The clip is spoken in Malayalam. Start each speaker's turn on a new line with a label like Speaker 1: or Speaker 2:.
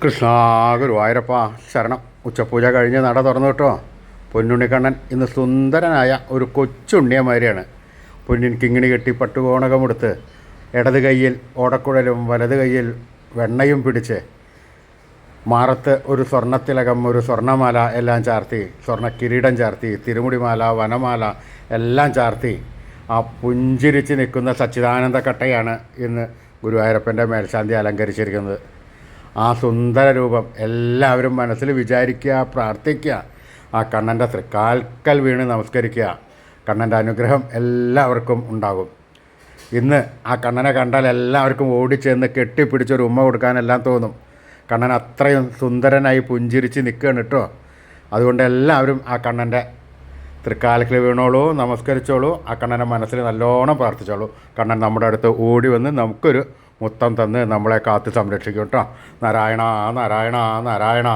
Speaker 1: കൃഷ്ണ ഗുരുവായൂരപ്പ ശരണം. ഉച്ചപൂജ കഴിഞ്ഞ് നട തുറന്നു കേട്ടോ. പൊന്നുണ്ണിക്കണ്ണൻ ഇന്ന് സുന്ദരനായ ഒരു കൊച്ചുണ്ണിയമാതിരിയാണ്. പൊന്നിൻ കിങ്ങിണി കെട്ടി പട്ടുകോണകമെടുത്ത് ഇടത് കൈയിൽ ഓടക്കുഴലും വലത് കൈയിൽ വെണ്ണയും പിടിച്ച് മാറത്ത് ഒരു സ്വർണ്ണത്തിലകം, ഒരു സ്വർണ്ണമാല എല്ലാം ചാർത്തി, സ്വർണ്ണ കിരീടം ചാർത്തി, തിരുമുടിമാല, വനമാല എല്ലാം ചാർത്തി ആ പുഞ്ചിരിച്ച് നിൽക്കുന്ന സച്ചിദാനന്ദ കട്ടയാണ് ഇന്ന് ഗുരുവായൂരപ്പൻ്റെ മേൽശാന്തി അലങ്കരിച്ചിരിക്കുന്നത്. ആ സുന്ദര രൂപം എല്ലാവരും മനസ്സിൽ വിചാരിക്കുക, പ്രാർത്ഥിക്കുക, ആ കണ്ണൻ്റെ തൃക്കാൽക്കൽ വീണ് നമസ്കരിക്കുക. കണ്ണൻ്റെ അനുഗ്രഹം എല്ലാവർക്കും ഉണ്ടാകും. ഇന്ന് ആ കണ്ണനെ കണ്ടാൽ എല്ലാവർക്കും ഓടിച്ചെന്ന് കെട്ടിപ്പിടിച്ചൊരു ഉമ്മ കൊടുക്കാനെല്ലാം തോന്നും. കണ്ണൻ അത്രയും സുന്ദരനായി പുഞ്ചിരിച്ച് നിൽക്കുകയാണ് കേട്ടോ. അതുകൊണ്ട് എല്ലാവരും ആ കണ്ണൻ്റെ തൃക്കാൽക്കൽ വീണോളൂ, നമസ്കരിച്ചോളൂ, ആ കണ്ണനെ മനസ്സിൽ നല്ലോണം പ്രാർത്ഥിച്ചോളൂ. കണ്ണൻ നമ്മുടെ അടുത്ത് ഓടി വന്ന് നമുക്കൊരു മുത്തം തന്ന് നമ്മളെ കാത്ത് സംരക്ഷിക്കും കേട്ടോ. നാരായണ നാരായണ നാരായണ.